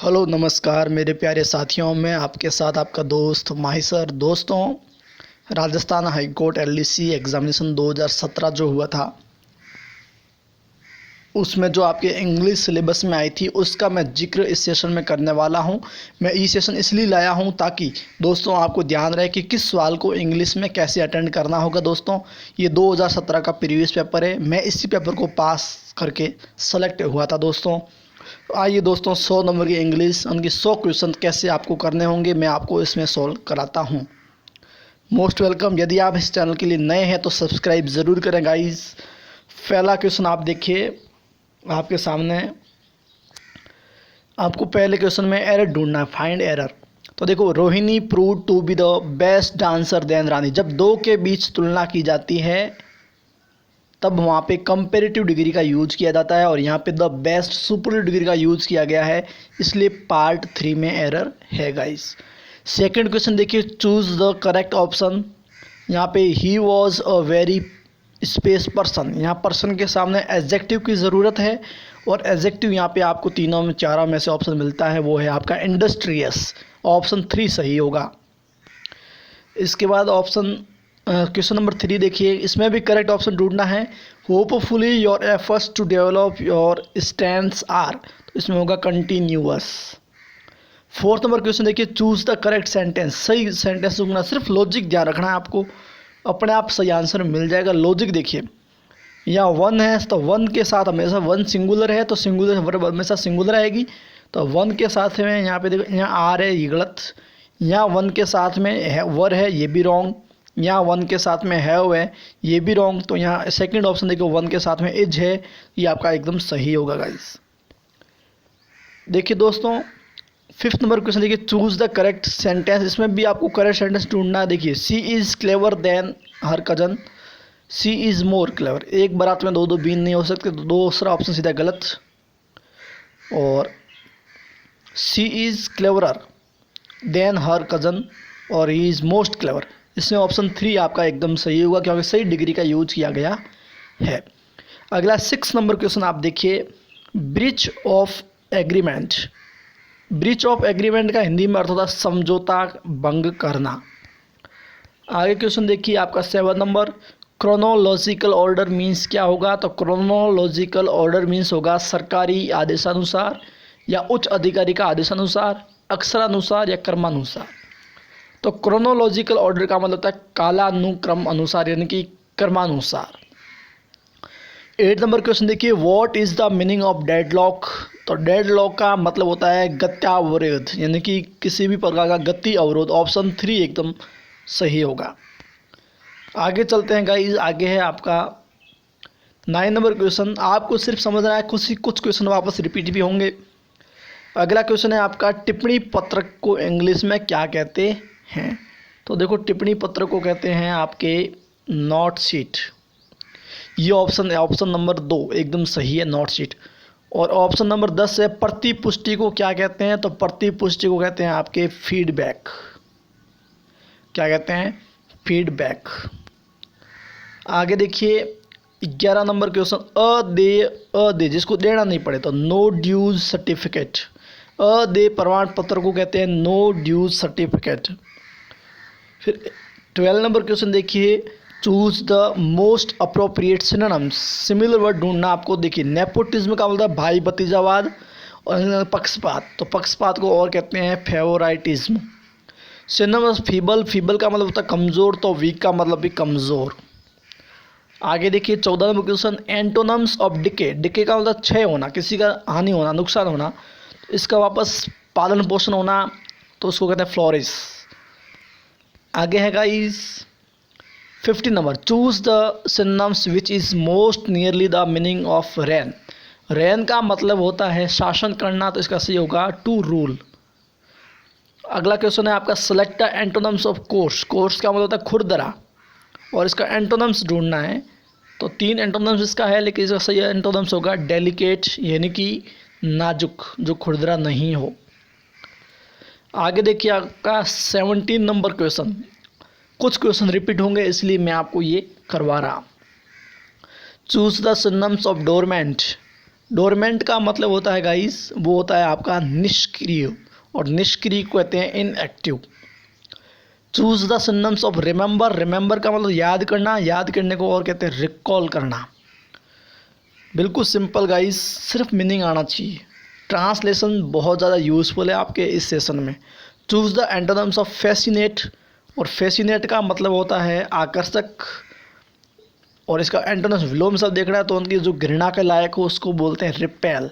Hello नमस्कार मेरे प्यारे साथियों, मैं आपके साथ आपका दोस्त माही सर। दोस्तों, Rajasthan high court LDC examination 2017 जो हुआ था, उसमें जो आपके इंग्लिश सिलेबस में आई थी उसका मैं जिक्र इस सेशन में करने वाला हूं। मैं ये सेशन इसलिए लाया हूं ताकि दोस्तों आपको ध्यान रहे कि किस सवाल को इंग्लिश में कैसे अटेंड करना होगा। दोस्तों, ये 2017 का प्रीवियस पेपर है, मैं इसी पेपर को पास करके सेलेक्ट हुआ था। दोस्तों आइए दोस्तों, 100 नंबर की इंग्लिश, उनकी 100 क्वेश्चन कैसे आपको करने होंगे मैं आपको इसमें सॉल्व कराता हूं। Most welcome. यदि आप इस चैनल के लिए नए हैं तो सब्सक्राइब ज़रूर करें गाइस। पहला क्वेश्चन आप देखिए आपके सामने। आपको पहले क्वेश्चन में एरर ढूंढना है, फाइंड एरर। तो देखो, Rohini prove to be the best dancer than Rani. जब दो के बीच तुलना की जाती है तब वहाँ पे कंपेरेटिव डिग्री का यूज किया जाता है और यहाँ पे द बेस्ट सुपरलेटिव डिग्री का यूज किया गया है, इसलिए पार्ट 3 में एरर है गाइस। सेकंड क्वेश्चन देखिए, चूज द करेक्ट ऑप्शन। यहाँ पे he was a very space person, यहाँ पर्सन के सामने एडजेक्टिव की ज़रूरत है और एडजेक्टिव यहाँ पे आपको तीनों में चारों में से ऑप्शन मिलता है, वो है आपका इंडस्ट्रियस। ऑप्शन 3 सही होगा। इसके बाद ऑप्शन क्वेश्चन नंबर 3 देखिए, इसमें भी करेक्ट ऑप्शन ढूंढना है। Hopefully your efforts to develop your stands are, तो इसमें होगा कंटिन्यूअस। फोर्थ नंबर क्वेश्चन देखिए, चूज द करेक्ट सेंटेंस। सही सेंटेंस ढूंढना, सिर्फ लॉजिक ध्यान रखना है आपको, अपने आप सही आंसर मिल जाएगा। लॉजिक देखिए, यहाँ वन है तो वन के साथ हमेशा, वन सिंगुलर है तो सिंगुलर वर्ब हमेशा सिंगुलर आएगी, तो वन के साथ में यहाँ पे देखो, यहाँ आर है, ये गलत। यहाँ वन के साथ में है वर है, ये भी रॉन्ग। यहाँ वन के साथ में हैव है, ये भी रॉन्ग। तो यहाँ सेकंड ऑप्शन देखो, वन के साथ में इज है, ये आपका एकदम सही होगा गाइस। देखिए दोस्तों, फिफ्थ नंबर क्वेश्चन देखिए, चूज द करेक्ट सेंटेंस। इसमें भी आपको करेक्ट सेंटेंस ढूंढना है। देखिए, she is clever than her cousin, she is more clever. एक बारात में दो दो बीन नहीं हो सकते, तो दूसरा ऑप्शन सीधा गलत। और she is cleverer than her cousin और ही इज़ मोस्ट क्लेवर, इसमें ऑप्शन 3 आपका एकदम सही होगा क्योंकि सही डिग्री का यूज किया गया है। अगला 6 नंबर क्वेश्चन आप देखिए, breach of agreement. Breach of agreement का हिंदी में अर्थ होता है समझौता भंग करना। आगे क्वेश्चन देखिए आपका 7 नंबर, क्रोनोलॉजिकल ऑर्डर मीन्स क्या होगा। तो क्रोनोलॉजिकल ऑर्डर मीन्स होगा सरकारी आदेशानुसार या उच्च अधिकारी का आदेशानुसार, अक्षरानुसार या क्रमानुसार। तो क्रोनोलॉजिकल ऑर्डर का मतलब होता है कालानुक्रम अनुसार, यानी कि क्रमानुसार। 8 नंबर क्वेश्चन देखिए, what is the meaning of deadlock. तो डेडलॉक का मतलब होता है गत्यावरोध, यानी कि किसी भी प्रकार का गति अवरोध। ऑप्शन 3 एकदम सही होगा। आगे चलते हैं गाइस, आगे है आपका 9 नंबर क्वेश्चन। आपको सिर्फ समझना है, कुछ क्वेश्चन वापस रिपीट भी होंगे। अगला क्वेश्चन है आपका, टिप्पणी पत्रक को इंग्लिश में क्या कहते हैं। तो देखो, टिप्पणी पत्र को कहते हैं आपके नोट शीट। ये ऑप्शन नंबर 2 एकदम सही है, नोट शीट। और ऑप्शन नंबर 10 है, प्रतिपुष्टि को क्या कहते हैं। तो प्रतिपुष्टि को कहते हैं आपके फीडबैक। क्या कहते हैं, फीडबैक। आगे देखिए 11 नंबर क्वेश्चन, अदे जिसको देना नहीं पड़े, तो नो ड्यूज सर्टिफिकेट। अदे प्रमाण पत्र को कहते हैं नो ड्यूज सर्टिफिकेट। फिर 12 नंबर क्वेश्चन देखिए, choose the most appropriate synonyms. Similar word ढूंढना आपको। देखिए, नेपोटिज्म का मतलब भाई भतीजावाद और पक्षपात, तो पक्षपात को और कहते हैं फेवराइटिज्म। सिनोनिम्स फीबल, फीबल का मतलब होता है कमज़ोर, तो वीक का मतलब भी कमज़ोर। आगे देखिए 14 number question, antonyms of decay. Decay का मतलब क्षय होना, किसी का हानि होना, नुकसान होना, इसका वापस पालन पोषण होना, तो उसको कहते हैं फ्लोरिश। आगे है guys 15 number, choose the synonyms which is most nearly the meaning of rain. Rain का मतलब होता है शासन करना, तो इसका सही होगा टू रूल। अगला क्वेश्चन है आपका, select the antonyms of course. Course का मतलब होता है खुरदरा, और इसका एंटोनम्स ढूंढना है। तो 3 एंटोनम्स इसका है, लेकिन इसका सही एंटोनम्स होगा डेलिकेट, यानी कि नाजुक, जो खुरदरा नहीं हो। आगे देखिए आपका 17 नंबर क्वेश्चन। कुछ क्वेश्चन रिपीट होंगे इसलिए मैं आपको ये करवा रहा। Choose the synonyms of dormant. Dormant का मतलब होता है गाइस, वो होता है आपका निष्क्रिय, और निष्क्रिय को कहते हैं inactive. Choose the synonyms of remember. Remember का मतलब याद करना, याद करने को और कहते हैं रिकॉल करना। बिल्कुल सिंपल गाइस, सिर्फ मीनिंग आना चाहिए। ट्रांसलेशन बहुत ज़्यादा यूज़फुल है आपके इस सेशन में। Choose the antonyms of fascinate, और फैसिनेट का मतलब होता है आकर्षक, और इसका एंटोनिम्स विलोम शब्द देखना है तो उनकी जो घृणा के लायक हो उसको बोलते हैं रिपेल।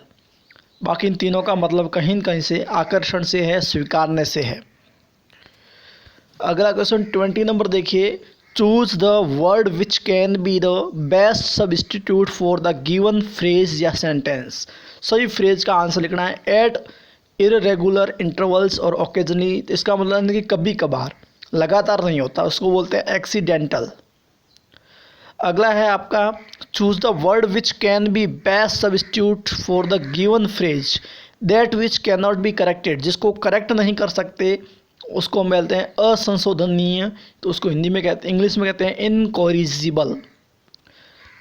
बाकी इन तीनों का मतलब कहीं न कहीं से आकर्षण से है, स्वीकारने से है। अगला क्वेश्चन 20 नंबर देखिए। Choose the word which can be the best substitute for the given phrase या सेंटेंस। सही फ्रेज का आंसर लिखना है एट इररेगुलर इंटरवल्स और ओकेजनली। इसका मतलब है कि कभी कभार, लगातार नहीं होता, उसको बोलते हैं एक्सीडेंटल। अगला है आपका choose the word which can be best substitute for the given phrase that which can not be corrected. जिसको करेक्ट नहीं कर सकते उसको हम बोलते हैं असंशोधनीय, तो उसको हिंदी में कहते हैं, इंग्लिश में कहते हैं इनकॉरिजिबल।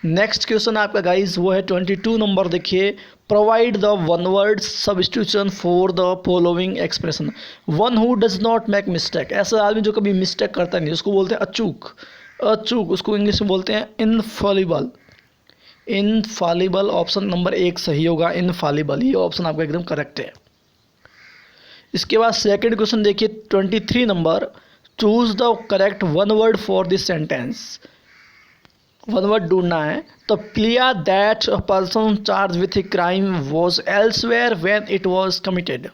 नेक्स्ट क्वेश्चन आपका गाइस वो है 22 नंबर देखिए। Provide the one word substitution for the following expression. One who does not make mistake, ऐसा आदमी जो कभी मिस्टेक करता नहीं, उसको बोलते हैं अचूक। अचूक उसको इंग्लिश में बोलते हैं इनफॉलिबल। इनफॉलिबल ऑप्शन नंबर 1 सही होगा, इनफॉलिबल, ये ऑप्शन आपका एकदम करेक्ट है। इसके बाद सेकंड क्वेश्चन देखिए 23 number. Choose the correct one word for this sentence. One word ढूंढना है, तो clear that a person charge with a crime was elsewhere when it was committed.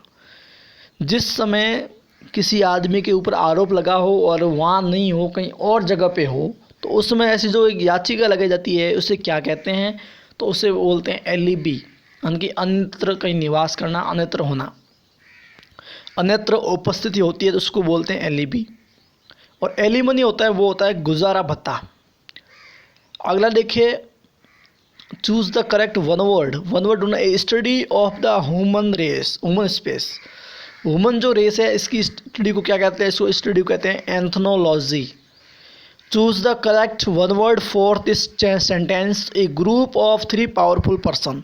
जिस समय किसी आदमी के ऊपर आरोप लगा हो और वहाँ नहीं हो, कहीं और जगह पे हो, तो उस समय ऐसी जो एक याचिका लगाई जाती है उसे क्या कहते हैं, तो उसे बोलते हैं एलिबी, उनकी अन्यत्र कहीं निवास करना, अन्यत्र होना, अन्यत्र उपस्थिति होती है तो उसको बोलते हैं एलिबी। और एलिमनी होता है वो होता है गुजारा भत्ता। अगला देखिए choose the correct one word. One word ढूंढना, a study of the human race, human space. Human जो रेस है इसकी स्टडी को क्या कहते हैं, इसको स्टडी को कहते हैं ethnology. Choose the correct one word for this sentence. A group of 3 powerful person.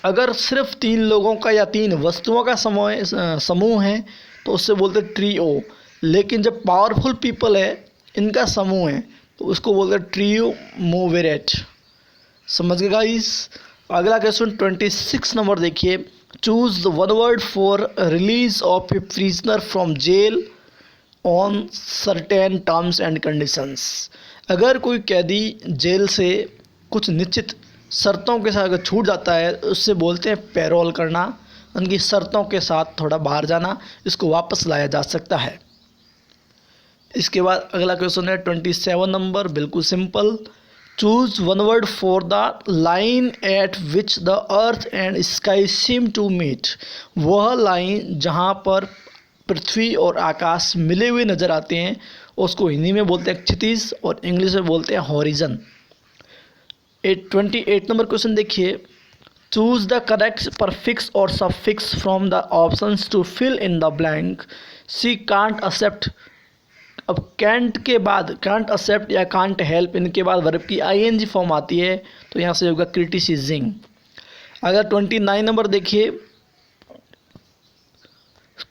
अगर सिर्फ 3 लोगों का या 3 वस्तुओं का समूह है तो उससे बोलते हैं ट्रियो, लेकिन जब पावरफुल पीपल है, इनका समूह है, तो उसको बोलते हैं ट्रियो मोवेरेट। समझ गए गाइस। अगला क्वेश्चन 26 नंबर देखिए। Choose the one word for release of a prisoner from jail on certain terms and conditions. अगर कोई कैदी जेल से कुछ निश्चित शर्तों के साथ अगर छूट जाता है, उससे बोलते हैं पैरोल करना, उनकी शर्तों के साथ थोड़ा बाहर जाना, इसको वापस लाया जा सकता है। इसके बाद अगला क्वेश्चन है 27 नंबर, बिल्कुल simple. Choose one word for the line at which the earth and sky seem to meet. वह लाइन जहाँ पर पृथ्वी और आकाश मिले हुए नज़र आते हैं, उसको हिंदी में बोलते हैं क्षितिज और इंग्लिश में बोलते हैं हॉरिजन। 28 नंबर क्वेश्चन देखिए। चूज द करेक्ट परफिक्स और suffix from the options to fill in the blank. She can't accept. अब कैंट के बाद कांट एक्सेप्ट या कांट हेल्प, इनके बाद वर्ब की आईएनजी फॉर्म आती है, तो यहाँ से होगा क्रिटिसिजिंग। अगर 29 नंबर देखिए।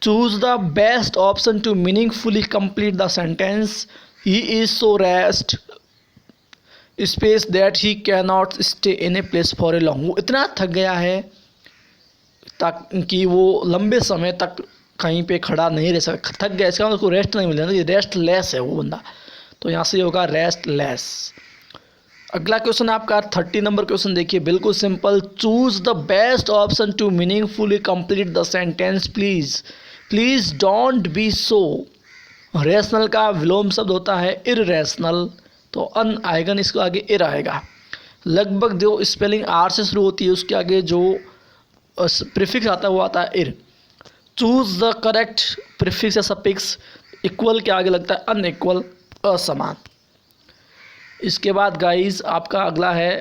Choose the best option to meaningfully complete the sentence. He is so restless that he can not stay in a place for a long. वो इतना थक गया है ताकि वो लंबे समय तक कहीं पे खड़ा नहीं रह सकता। थक गया, इसका मतलब उसको रेस्ट नहीं मिलेगा, ये रेस्टलेस है वो बंदा, तो यहाँ से होगा रेस्टलेस। अगला क्वेश्चन आपका 30 नंबर क्वेश्चन देखिए, बिल्कुल simple. Choose the best option to meaningfully complete the sentence please. Please don't be so. Rational का विलोम शब्द होता है इररेशनल, तो अन आएगा, इसको आगे इर आएगा। लगभग जो स्पेलिंग आर से शुरू होती है उसके आगे जो प्रीफिक्स आता है वो आता है इर। चूज द करेक्ट प्रीफिक्स या सफिक्स। इक्वल के आगे लगता है अनइक्वल, असमान। इसके बाद गाइस आपका अगला है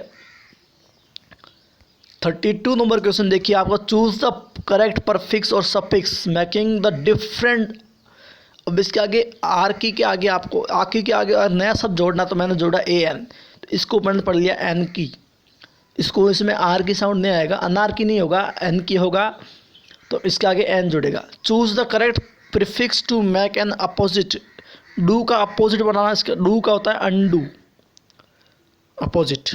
32 नंबर क्वेश्चन देखिए आपका। चूज द करेक्ट परफिक्स और सफिक्स मेकिंग द डिफरेंट। अब इसके आगे आर की के आगे आपको आकी के आगे और नया शब्द जोड़ना, तो मैंने जोड़ा ए एन, तो इसको मैंने पढ़ लिया एन की। इसको इसमें आर की साउंड नहीं आएगा, अनार की नहीं होगा, एन की होगा, तो इसके आगे एन जुड़ेगा। Choose the correct prefix to make an opposite. Do का अपोजिट बनाना, इसका डू का होता है अनडू, अपोजिट।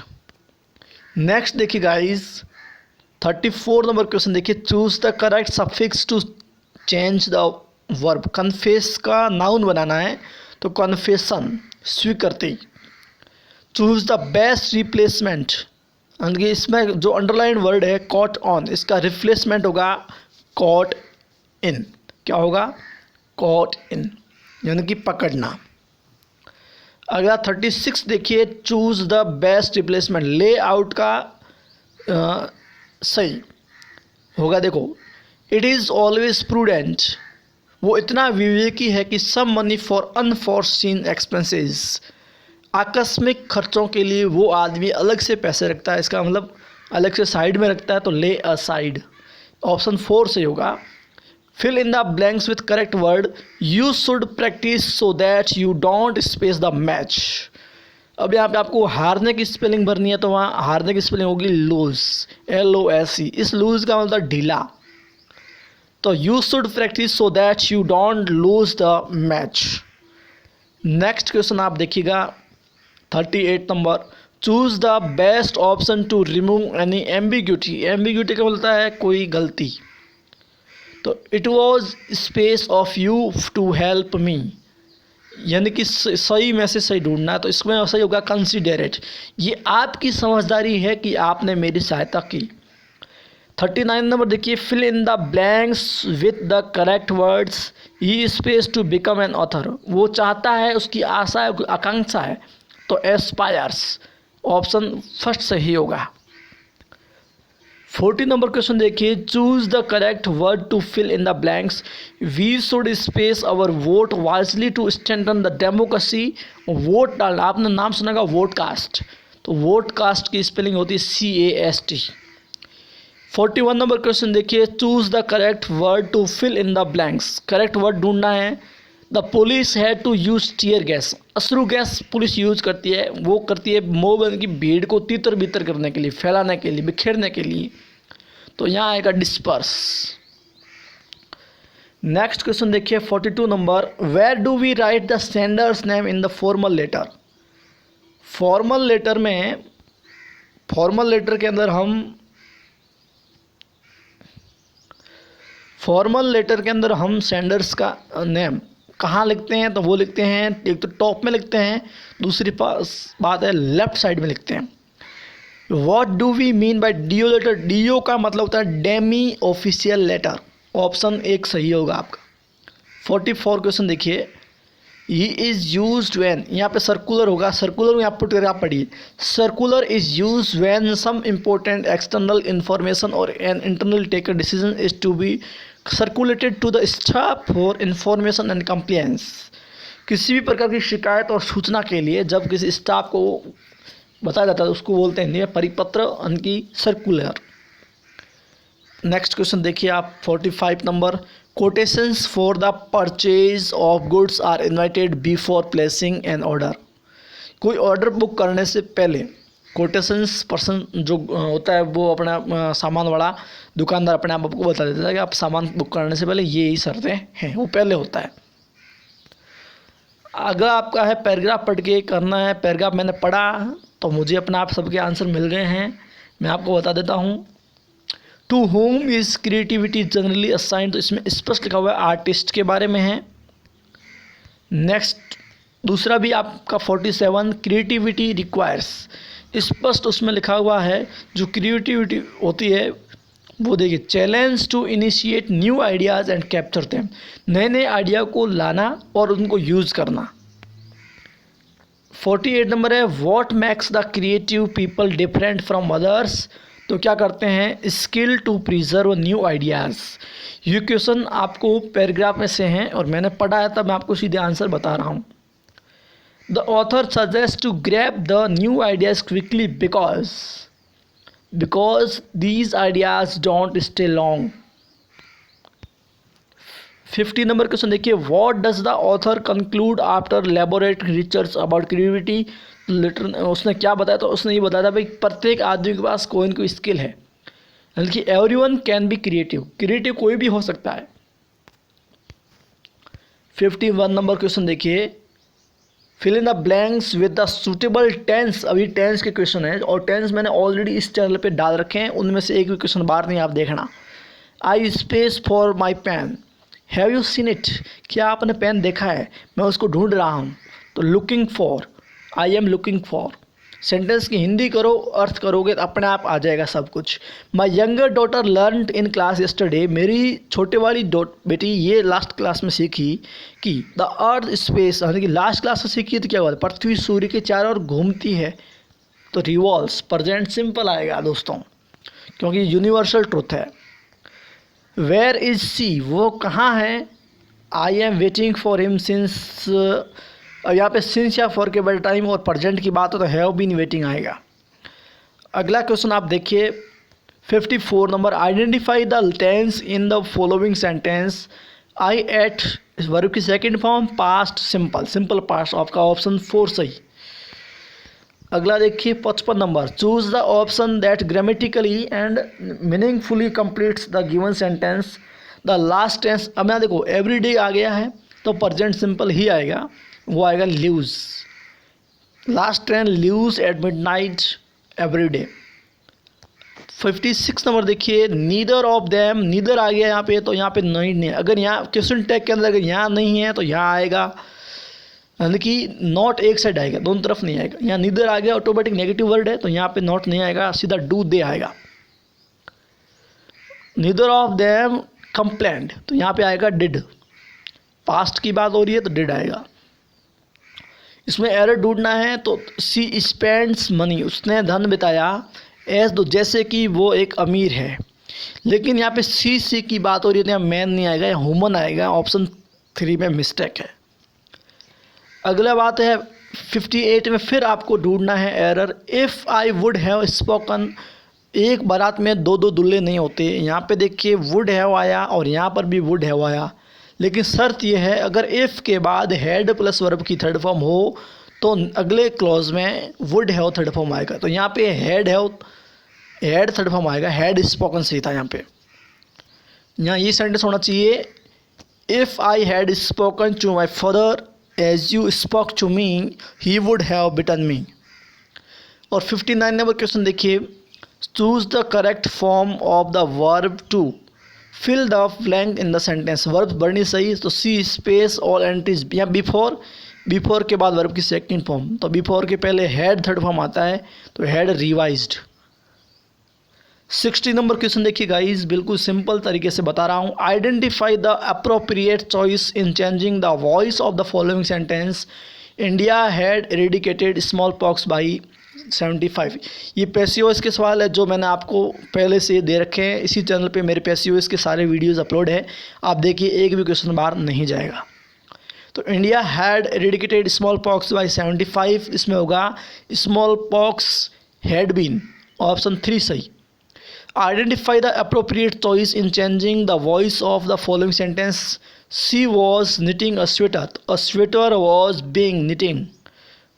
नेक्स्ट देखिए गाइस 34 नंबर क्वेश्चन देखिए, choose the correct suffix to change the verb. Confess का नाउन बनाना है तो कन्फेशन, स्वीकृति। चूज द बेस्ट रिप्लेसमेंट, इसमें जो अंडरलाइन वर्ड है कॉट ऑन, इसका रिप्लेसमेंट होगा कॉट इन। क्या होगा? कॉट इन, यानी कि पकड़ना। अगला 36 देखिए, चूज द बेस्ट रिप्लेसमेंट। ले आउट का सही होगा, देखो इट इज़ ऑलवेज प्रूडेंट, वो इतना विवेकी है कि सम मनी फॉर अनफॉरसीन एक्सपेंसेस, आकस्मिक खर्चों के लिए वो आदमी अलग से पैसे रखता है, इसका मतलब अलग से साइड में रखता है, तो ले असाइड, ऑप्शन 4 से होगा। Fill in the blanks with correct word, you should practise so that you don't space the match. अब यहाँ पे आपको हारने की स्पेलिंग भरनी है, तो वहाँ हारने की स्पेलिंग होगी लूज, LOSE। इस लूज का मतलब ढीला, तो you should practise so that you don't lose the match. Next question आप देखिएगा 38 number, choose the best option to remove any ambiguity. Ambiguity का बोलता है कोई गलती, तो it was space of you to help me, यानी कि सही में से सही ढूंढना है, तो इसमें सही होगा कंसिडरेट, ये आपकी समझदारी है कि आपने मेरी सहायता की। 39 नंबर देखिए, fill in the blanks with the correct words, he space to become an author, वो चाहता है, उसकी आशा है, आकांक्षा है, तो एस्पायर्स, ऑप्शन फर्स्ट सही होगा। 40 नंबर क्वेश्चन देखिए, choose the correct word to fill in the blanks, we should space our vote wisely to strengthen the democracy. Vote डालना, आपने नाम सुना होगा वोट कास्ट, तो वोट कास्ट की स्पेलिंग होती है CAST। 41 नंबर क्वेश्चन देखिए, choose the correct word to fill in the blanks, correct word ढूंढना है। The police had to use tear gas, अश्रु गैस पुलिस यूज करती है, वो करती है मोब यानी कि भीड़ को तितर बितर करने के लिए, फैलाने के लिए, बिखेरने के लिए, तो यहाँ आएगा डिस्पर्स। नेक्स्ट क्वेश्चन देखिए 42 number, where do we write the senders name in the formal letter. Formal letter में, फॉर्मल लेटर के अंदर हम सेंडर्स का नेम कहाँ लिखते हैं, तो वो लिखते हैं, एक तो टॉप में लिखते हैं, दूसरी बात है लेफ्ट साइड में लिखते हैं। What do we mean by DO letter? DO का मतलब होता है डेमी ऑफिशियल लेटर, ऑप्शन 1 सही होगा आपका। 44 क्वेश्चन देखिए, ही इज़ यूज वैन, यहाँ पे सर्कुलर होगा, सर्कुलर यहाँ पुट करके आप पढ़िए, circular is use when some important external information और an internal taker decision is to be circulated to the staff for information and compliance. किसी भी प्रकार की शिकायत और सूचना के लिए जब किसी स्टाफ को बताया जाता है उसको बोलते हैं परिपत्र, उनकी सर्कुलर। नेक्स्ट क्वेश्चन देखिए आप 45 number, quotations for the purchase of goods are invited before placing an order. कोई ऑर्डर बुक करने से पहले कोटेशंस पर्सन जो होता है वो अपना सामान वाला दुकानदार अपने आप को बता देता है कि आप सामान बुक करने से पहले ये ही शर्तें हैं, वो पहले होता है। अगर आपका है पैराग्राफ पढ़ के करना है, पैराग्राफ मैंने पढ़ा तो मुझे अपना आप सबके आंसर मिल गए हैं, मैं आपको बता देता हूँ। To home is creativity generally assigned, तो इसमें स्पष्ट लिखा हुआ है आर्टिस्ट के बारे में है। नेक्स्ट दूसरा भी आपका 47, क्रिएटिविटी रिक्वायर्स, स्पष्ट उसमें लिखा हुआ है जो क्रिएटिविटी होती है वो देखिए, challenge to initiate new ideas and capture them, नए नए आइडिया को लाना और उनको यूज़ करना। 48 नंबर है, what makes the creative people different from others, तो क्या करते हैं, skill to preserve new ideas. ये क्वेश्चन आपको पैराग्राफ में से हैं और मैंने पढ़ा है, तब मैं आपको सीधे आंसर बता रहा हूँ। The author suggest to grab the new ideas quickly because these ideas don't stay long। 50 number question देखिए, what does the author conclude after elaborate research about creativity, litre उसने क्या बताया, तो उसने ये बताया था भाई प्रत्येक आदमी के पास कोई न कोई स्किल है, बल्कि everyone can be creative, creative कोई भी हो सकता है। 51 नंबर क्वेश्चन देखिए, fill in the blanks with the suitable tense. अभी टेंस के क्वेश्चन है और टेंस मैंने ऑलरेडी इस चैनल पे डाल रखे हैं, उनमें से एक भी क्वेश्चन बाहर नहीं, आप देखना। I space for my pen, have you seen it, क्या आपने पेन देखा है, मैं उसको ढूंढ रहा हूँ। तो looking for, I am looking for. Sentence की हिंदी करो, अर्थ करोगे तो अपने आप आ जाएगा सब कुछ। My younger daughter learn in class yesterday, मेरी छोटे वाली बेटी ये लास्ट क्लास में सीखी कि द अर्थ स्पेस, यानी कि लास्ट क्लास में सीखी तो क्या हुआ, पृथ्वी सूर्य के चारों ओर घूमती है। तो रिवॉल्व्स, प्रेजेंट सिंपल आएगा दोस्तों, क्योंकि यूनिवर्सल ट्रुथ है। वेयर इज सी, वो कहाँ है। I am waiting for him since, यहाँ पे सिंस या फॉर के बड़े टाइम और प्रेजेंट की बात हो तो हैव बीन वेटिंग आएगा। अगला क्वेश्चन आप देखिए 54 number, identify the tense in the following sentence. I ate verb की second form past simple, simple past, आपका ऑप्शन 4 सही। अगला देखिए 55 number, choose the option that grammatically and meaningfully completes the given sentence. The last tense, अब यहाँ देखो everyday आ गया है तो प्रेजेंट सिंपल ही आएगा, वो आएगा leaves. Last train leaves at midnight every day. 56 number देखिए, नीदर ऑफ देम, नीदर आ गया यहाँ पे, तो यहाँ पे नहीं है। अगर यहाँ क्वेश्चन टैग के अंदर अगर यहाँ नहीं है तो यहाँ आएगा, यानी कि नॉट एक साइड आएगा, दोनों तरफ नहीं आएगा। यहाँ नीदर आ गया, ऑटोमेटिक नेगेटिव वर्ड है, तो यहाँ पे नॉट नहीं आएगा, सीधा डू दे आएगा। नीदर ऑफ देम कंप्लेंट, तो यहाँ पे आएगा डिड, पास्ट की बात हो रही है तो डिड आएगा। इसमें एरर ढूंढना है तो सी स्पेंड्स मनी, उसने धन बिताया, एज दो जैसे कि वो एक अमीर है। लेकिन यहाँ पे सी की बात हो रही है तो यहाँ मैन नहीं आएगा, यहाँ ह्यूमन आएगा, ऑप्शन 3 में मिस्टेक है। अगला बात है 58 में, फिर आपको ढूंढना है error. If I would have spoken, एक बारात में दो दूल्हे नहीं होते। यहाँ पे देखिए वुड हैव आया और यहाँ पर भी वुड हैव आया, लेकिन शर्त यह है अगर इफ़ के बाद हैड प्लस वर्ब की थर्ड फॉर्म हो तो अगले क्लॉज में वुड हैव थर्ड फॉर्म आएगा। तो यहाँ पे हैड थर्ड फॉर्म आएगा, हैड स्पोकन सही था। यहाँ पे यहाँ ये सेंटेंस होना चाहिए, if I had spoken to my father as you spoke to me he would have beaten me. और 59 नंबर क्वेश्चन देखिए, choose the correct form of the verb to fill the blank in the sentence. Verb बढ़नी सही, तो she space all entries, यहाँ before के बाद verb की second form, तो बिफोर के पहले हैड थर्ड फॉर्म आता है, तो हैड रिवाइज्ड। 60 नंबर क्वेश्चन देखिए गाइस, बिल्कुल सिंपल तरीके से बता रहा हूँ। Identify the appropriate choice in changing the voice of the following sentence. India had eradicated small pox by 75। ये पैसियोस के सवाल है जो मैंने आपको पहले से दे रखे हैं, इसी चैनल पे मेरे पैसियोस के सारे वीडियोस अपलोड है, आप देखिए एक भी क्वेश्चन बाहर नहीं जाएगा। तो India had eradicated small pox by 75, इसमें होगा small pox had been, option 3 सही। Identify the appropriate choice in changing the voice of the following sentence. She was knitting a sweater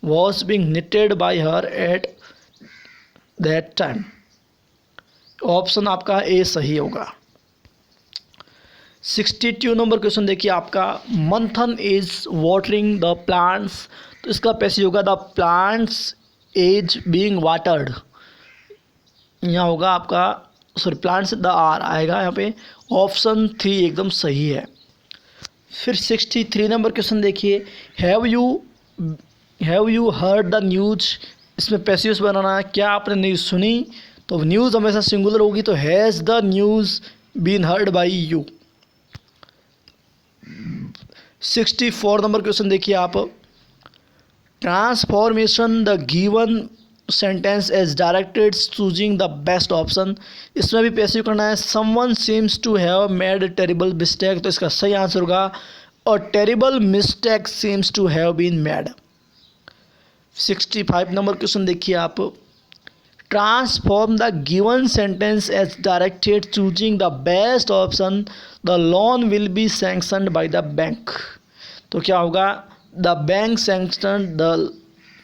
was being knitted by her at that time। Option आपका A सही होगा। 62 number question देखिए आपका, मंथन is watering the plants, तो इसका पैसे होगा the plants is being watered. यहाँ होगा आपका सॉरी प्लांट्स द आर आएगा यहाँ पे, ऑप्शन 3 एकदम सही है। फिर 63 नंबर क्वेश्चन देखिए, have you heard the news, इसमें पैसिव्स बनाना है, क्या आपने न्यूज़ सुनी, तो न्यूज़ हमेशा सिंगुलर होगी, तो has the news been heard by you. 64 number question देखिए आप, transformation the given sentence as directed choosing the best option. इसमें भी पैसिव करना है। Someone seems to have made terrible mistake, तो इसका सही आंसर होगा और terrible mistake seems to have been made. 65 number question देखिए आप, transform the given sentence as directed choosing the best option. The loan will B sanctioned by the bank, तो क्या होगा the bank sanctioned the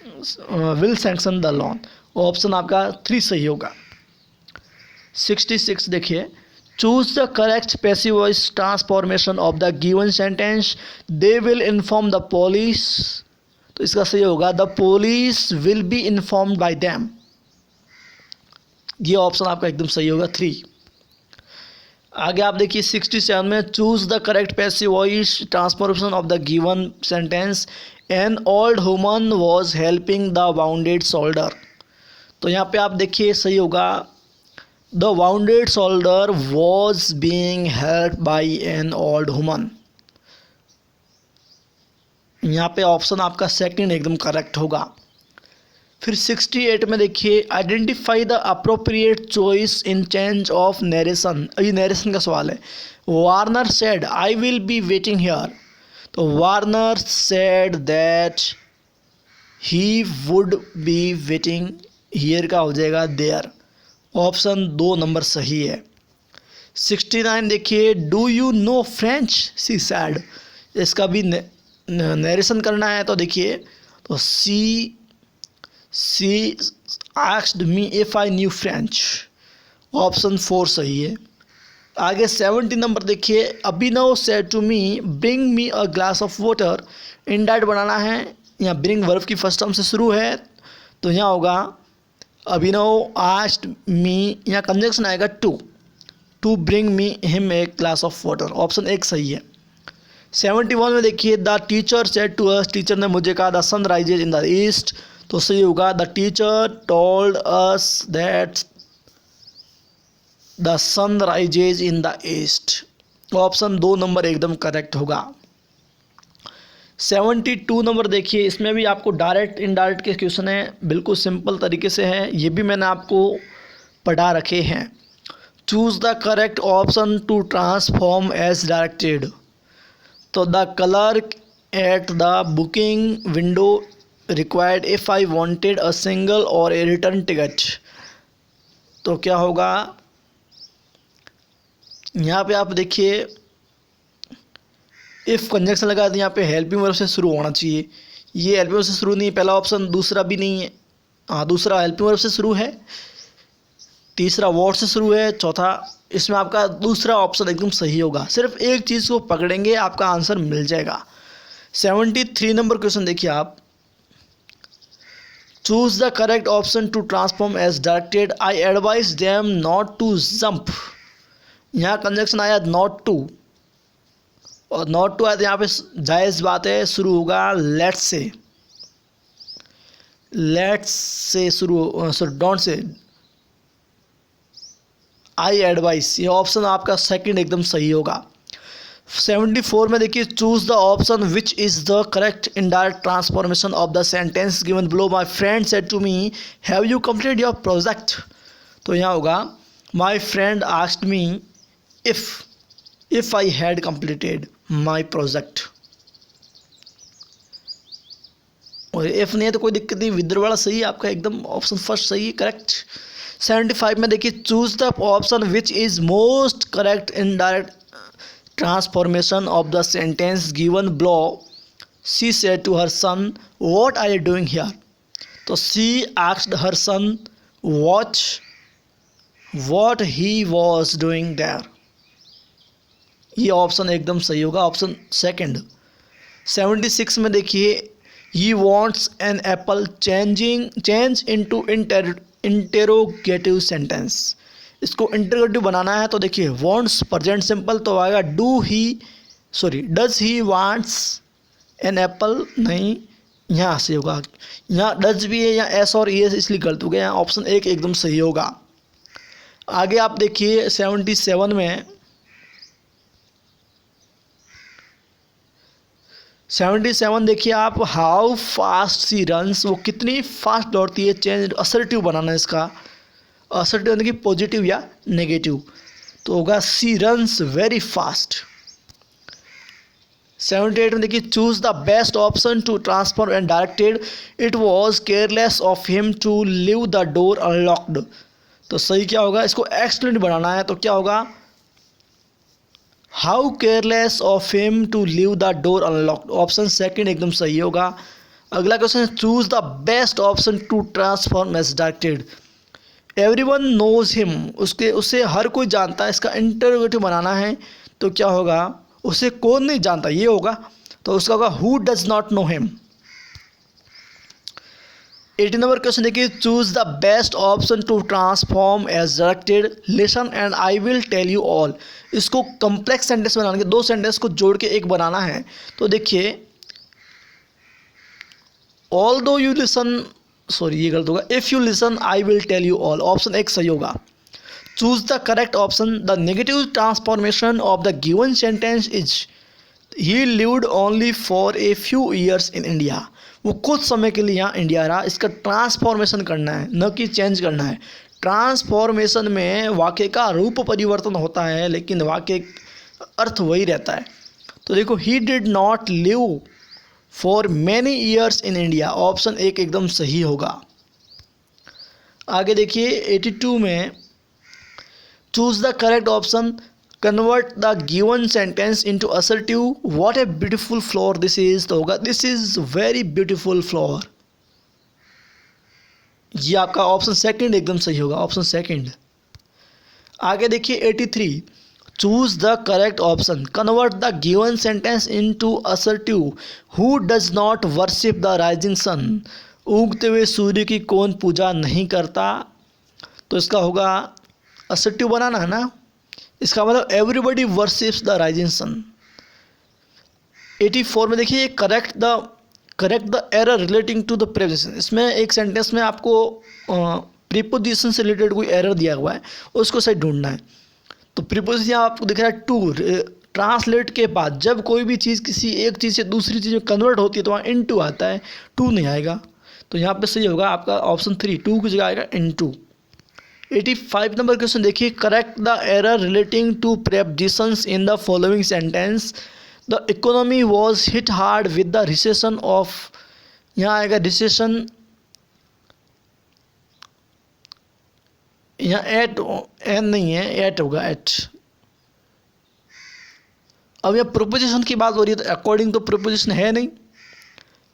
will sanction the loan. Option आपका 3 सही होगा। 66 देखिए, choose the correct passive voice transformation of the given sentence, they will inform the police. तो इसका सही होगा the police will be informed bye them. ये option आपका एकदम सही होगा 3। आगे आप देखिए 67 में, choose the correct passive voice transformation of the given sentence, an old woman was helping the wounded soldier. तो यहाँ पे आप देखिए सही होगा the wounded soldier was being helped by an old woman. यहाँ पे ऑप्शन आपका सेकंड एकदम करेक्ट होगा। फिर 68 में देखिए, identify the appropriate choice in change of narration. ये नरेशन का सवाल है। Warner said I will be waiting here. तो Warner said that he would be waiting here का हो जाएगा देयर। ऑप्शन 2 नंबर सही है। 69 देखिए, do you know French she said. इसका भी नरेशन करना है। तो देखिए, तो she asked me if I knew French. Option 4 सही है। आगे 70 नंबर देखिए, Abhinav said to me bring me a glass of water. इंडाइट बनाना है। यहाँ ब्रिंग वर्ब की फर्स्ट टर्म से शुरू है, तो यहाँ होगा अभिनव आस्क्ड मी, यहाँ कंजंक्शन आएगा to bring me him a glass of water. Option 1 सही है। 71 में देखिए, the teacher said to us. Teacher ने मुझे कहा the sun rises in the east. तो सही होगा the teacher told us that the sun rises in the east. Option 2 number एकदम करेक्ट होगा। 72 नंबर देखिए, इसमें भी आपको डायरेक्ट इनडायरेक्ट के क्वेश्चन है, बिल्कुल सिंपल तरीके से है। ये भी मैंने आपको पढ़ा रखे हैं। Choose the correct option to transform as directed. तो the clerk at the booking window required if I wanted a single or a return ticket. तो क्या होगा, यहाँ पे आप देखिए इफ़ कंजंक्शन लगा तो यहाँ पे हेल्पिंग वर्ब से शुरू होना चाहिए। ये हेल्पिंग वर्ब से शुरू नहीं है, पहला ऑप्शन। दूसरा भी नहीं है, हाँ दूसरा हेल्पिंग वर्ब से शुरू है, तीसरा वर्ड से शुरू है, चौथा इसमें आपका दूसरा ऑप्शन एकदम सही होगा। सिर्फ एक चीज़ को पकड़ेंगे आपका आंसर मिल जाएगा। 73 नंबर क्वेश्चन देखिए आप, choose the correct option to transform as directed, I advise them not to jump. यहाँ कंजंक्शन आया नॉट टू, और नॉट टू आया तो यहाँ पे जायज़ बात है, शुरू होगा लेट्स से शुरू, sorry don't say, I advise. ये ऑप्शन आपका सेकंड एकदम सही होगा। 74 में देखिए, choose the option which is the correct indirect transformation of the sentence given below, my friend said to me have you completed your project. तो यहाँ होगा my friend asked me if I had completed my project. और if नहीं है तो कोई दिक्कत नहीं, विद्र वाला सही है आपका एकदम, ऑप्शन फर्स्ट सही है करेक्ट। 75 में देखिए, choose the option which is most correct in direct transformation of the sentence given below, she said to her son what are you doing here. तो she asked her son what he was doing there. ये option एकदम सही होगा, option second. 76 में देखिए, he wants an apple change into interrogative sentence. इसको interrogative बनाना है तो देखिए वॉन्ट्स प्रेजेंट सिंपल तो आएगा does he wants an apple, नहीं यहाँ से होगा, यहाँ डज भी है, यहाँ एस और एस इसलिए गलत हो गया, यहाँ ऑप्शन 1 एकदम सही होगा। आगे आप देखिए 77 में, 77 देखिए आप, हाउ फास्ट सी रन्स, वो कितनी फास्ट दौड़ती है। चेंज असर्टिव बनाना है इसका, असर्टिव यानी कि पॉजिटिव या नेगेटिव, तो होगा सी रन्स वेरी फास्ट। 78 में देखिए, choose the best option to transform and directed, it was careless of him to leave the door unlocked. तो सही क्या होगा, इसको एक्सक्लेमेंट बनाना है तो क्या होगा, how careless of him to leave the door unlocked. Option second एकदम सही होगा। अगला क्वेश्चन है choose the best option to transform as directed. Everyone knows him, उसे हर कोई जानता है। इसका इंटरोगेटिव बनाना है तो क्या होगा, उसे कौन नहीं जानता, ये होगा। तो उसका होगा who does not know him. 18 number question देखिए, choose the best option to transform as directed, listen and I will tell you all. इसको कॉम्प्लेक्स सेंटेंस बनाने के, दो सेंटेंस को जोड़ के एक बनाना है। तो देखिए ऑल दो यू लिसन, सॉरी ये गलत होगा, if you listen I will tell you all, option एक सही होगा। Choose the correct option, the negative transformation of the given sentence is he lived only for a few years in India. वो कुछ समय के लिए यहाँ इंडिया रहा। इसका ट्रांसफॉर्मेशन करना है, न कि चेंज करना है। ट्रांसफॉर्मेशन में वाक्य का रूप परिवर्तन होता है, लेकिन वाक्य अर्थ वही रहता है। तो देखो he did not live for many years in India, option एक एकदम सही होगा। आगे देखिए 82 में choose the correct option, convert the given sentence into assertive, what a beautiful flower this is. तो होगा this is very beautiful flower. ये आपका ऑप्शन सेकंड एकदम सही होगा, ऑप्शन सेकंड। आगे देखिए 83, choose the correct option, convert the given sentence into assertive, who does not worship the rising sun. उगते हुए सूर्य की कौन पूजा नहीं करता। तो इसका होगा असर्टिव बनाना है ना, इसका मतलब everybody worships the rising sun. 84 में देखिए correct the error relating to the preposition. इसमें एक सेंटेंस में आपको प्रीपोजिशन से रिलेटेड कोई एरर दिया हुआ है, उसको सही ढूंढना है। तो प्रीपोजिशन यहाँ आपको दिख रहा है टू, ट्रांसलेट के बाद जब कोई भी चीज़ किसी एक चीज़ से दूसरी चीज़ में कन्वर्ट होती है तो वहाँ इनटू आता है, टू नहीं आएगा। तो यहाँ पे सही होगा आपका ऑप्शन 3, टू की जगह आएगा इनटू। 85 नंबर क्वेश्चन देखिए, correct the error relating to prepositions in the following sentence, the economy was hit hard with the recession of, यहाँ आएगा रिसेशन, यहाँ एट एन नहीं है, एट होगा एट। अब यहाँ प्रोपोजिशन की बात हो रही है तो अकॉर्डिंग तो प्रोपोजिशन है नहीं,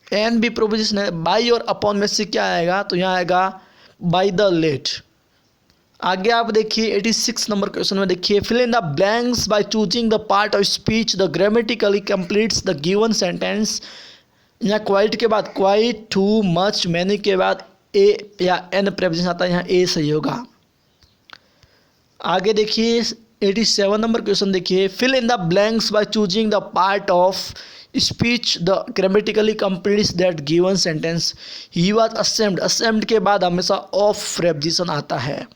एन भी प्रोपोजिशन है। बाई और अपॉन में से क्या आएगा, तो यहाँ आएगा बाई द लेट। आगे आप देखिए 86 नंबर क्वेश्चन में देखिए, fill in the blanks by choosing the part of speech the grammatically completes the given sentence. यहाँ क्वाइट के बाद क्वाइट, टू, मच, मैनी के बाद ए या एन प्रेपोजिशन आता है, यहाँ ए सही होगा। आगे देखिए 87 नंबर क्वेश्चन देखिए, fill in the blanks by choosing the part of speech the grammatically completes that given sentence. He was ashamed, ashamed के बाद हमेशा ऑफ प्रेपोजिशन आता है।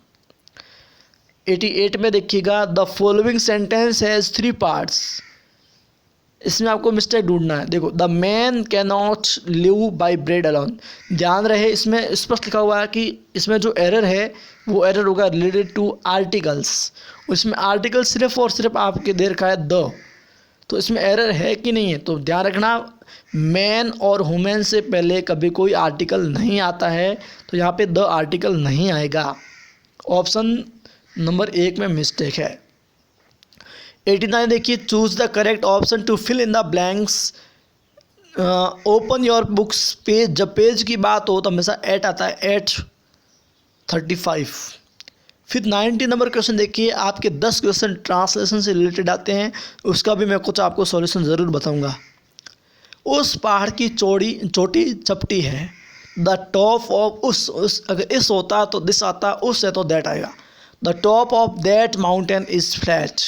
88 में देखिएगा, the following sentence has 3 parts. इसमें आपको मिस्टेक ढूंढना है। देखो, the man can not live by bread alone. ध्यान रहे इसमें स्पष्ट लिखा हुआ है कि इसमें जो एरर है वो एरर होगा रिलेटेड टू आर्टिकल्स। उसमें आर्टिकल सिर्फ और सिर्फ आपके दे रखा है द, तो इसमें एरर है कि नहीं है। तो ध्यान रखना, मैन और वुमेन से पहले कभी कोई आर्टिकल नहीं आता है, तो यहाँ पे द आर्टिकल नहीं आएगा। ऑप्शन नंबर 1 में मिस्टेक है। 89 देखिए, choose the correct option to fill in the blanks, open your books page. जब पेज की बात हो तो हमेशा एट आता है, 835। फिर 90 नंबर क्वेश्चन देखिए, आपके 10 क्वेश्चन ट्रांसलेशन से रिलेटेड आते हैं, उसका भी मैं कुछ आपको सॉल्यूशन ज़रूर बताऊंगा। उस पहाड़ की चोटी चपटी है, द टॉप ऑफ उस अगर इस होता तो दिस आता, उस है तो दैट आएगा। The top of that mountain is flat.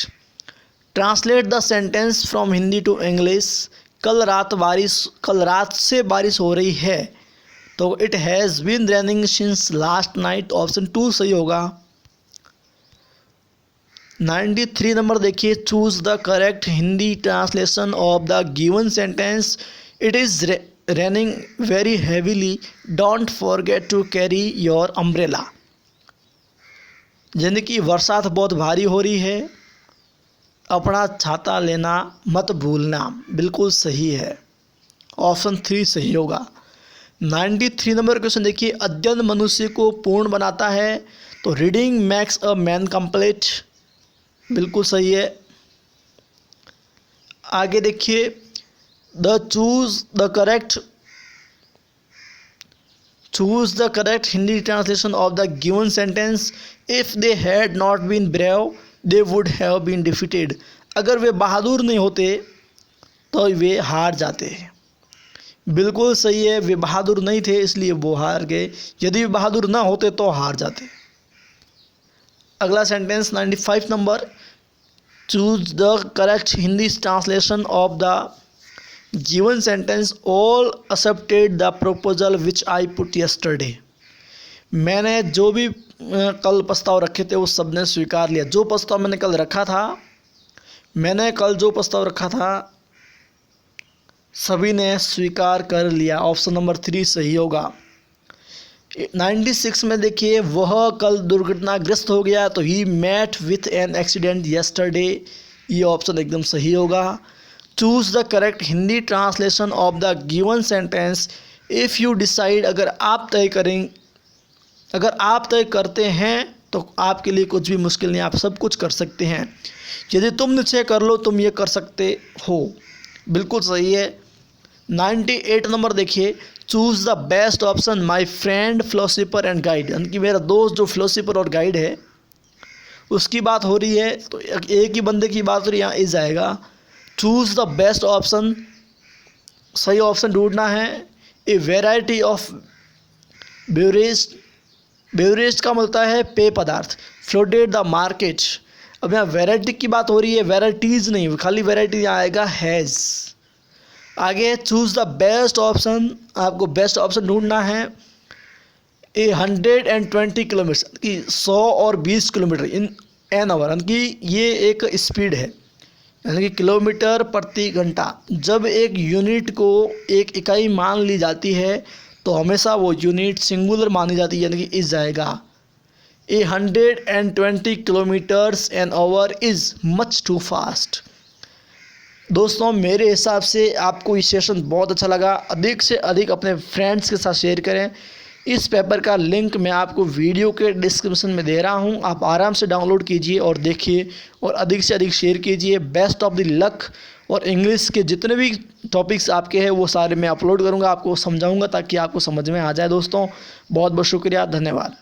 Translate the sentence from Hindi to English. कल रात से बारिश हो रही है, तो it has been raining since last night, option 2 सही होगा। 93 नंबर देखिए, choose the correct Hindi translation of the given sentence, it is raining very heavily, don't forget to carry your umbrella. यानी कि बरसात बहुत भारी हो रही है, अपना छाता लेना मत भूलना, बिल्कुल सही है, ऑप्शन 3 सही होगा। 93 नंबर क्वेश्चन देखिए, अध्ययन मनुष्य को पूर्ण बनाता है, तो reading makes a man complete, बिल्कुल सही है। आगे देखिए, the choose the correct choose the correct Hindi translation of the given sentence. If they had not been brave they would have been defeated. अगर वे बहादुर नहीं होते तो वे हार जाते। बिल्कुल सही है, वे बहादुर नहीं थे इसलिए वो हार गए। यदि वे बहादुर ना होते तो हार जाते। अगला sentence 95 number, choose the correct Hindi translation of the given sentence. All accepted the proposal which I put yesterday. मैंने जो भी कल प्रस्ताव रखे थे वो सब ने स्वीकार लिया। जो प्रस्ताव मैंने कल रखा था, मैंने कल जो प्रस्ताव रखा था सभी ने स्वीकार कर लिया। ऑप्शन नंबर 3 सही होगा। 96 में देखिए, वह कल दुर्घटनाग्रस्त हो गया तो he met with an accident yesterday. ये ऑप्शन एकदम सही होगा। Choose the correct Hindi translation of the given sentence. If you decide, अगर आप तय करते हैं तो आपके लिए कुछ भी मुश्किल नहीं, आप सब कुछ कर सकते हैं। यदि तुम निश्चय कर लो तुम ये कर सकते हो। बिल्कुल सही है। 98 नंबर देखिए, choose the best option my friend philosopher and guide. यानी कि मेरा दोस्त जो फिलोसोफर और गाइड है उसकी बात हो रही है, तो एक ही बंदे की बात हो रही है, यहाँ इस आएगा। चूज़ द बेस्ट ऑप्शन, सही ऑप्शन ढूंढना है। A variety of beverage, beverage का मतलब है पेय पदार्थ। फ्लोडेड द मार्केट, अब यहाँ वेराइटी की बात हो रही है, वेराइटीज़ नहीं, खाली वेराइटी यहाँ आएगा हैज़। आगे चूज़ द बेस्ट ऑप्शन, आपको बेस्ट ऑप्शन ढूंढना है। ए 120 किलोमीटर की 100 और 20 किलोमीटर इन एन आवर, यानी कि ये एक स्पीड है, यानी कि किलोमीटर प्रति घंटा। जब एक यूनिट को एक इकाई मान ली जाती है तो हमेशा वो यूनिट सिंगुलर मानी जाती है, यानी कि इस जाएगा। A 120 kilometres an hour is much too fast. दोस्तों, मेरे हिसाब से आपको ये सेशन बहुत अच्छा लगा। अधिक से अधिक अपने फ्रेंड्स के साथ शेयर करें। इस पेपर का लिंक मैं आपको वीडियो के डिस्क्रिप्शन में दे रहा हूं, आप आराम से डाउनलोड कीजिए और देखिए और अधिक से अधिक शेयर कीजिए। Best of the luck. और इंग्लिश के जितने भी टॉपिक्स आपके हैं वो सारे मैं अपलोड करूंगा, आपको समझाऊंगा ताकि आपको समझ में आ जाए। दोस्तों, बहुत बहुत शुक्रिया, धन्यवाद।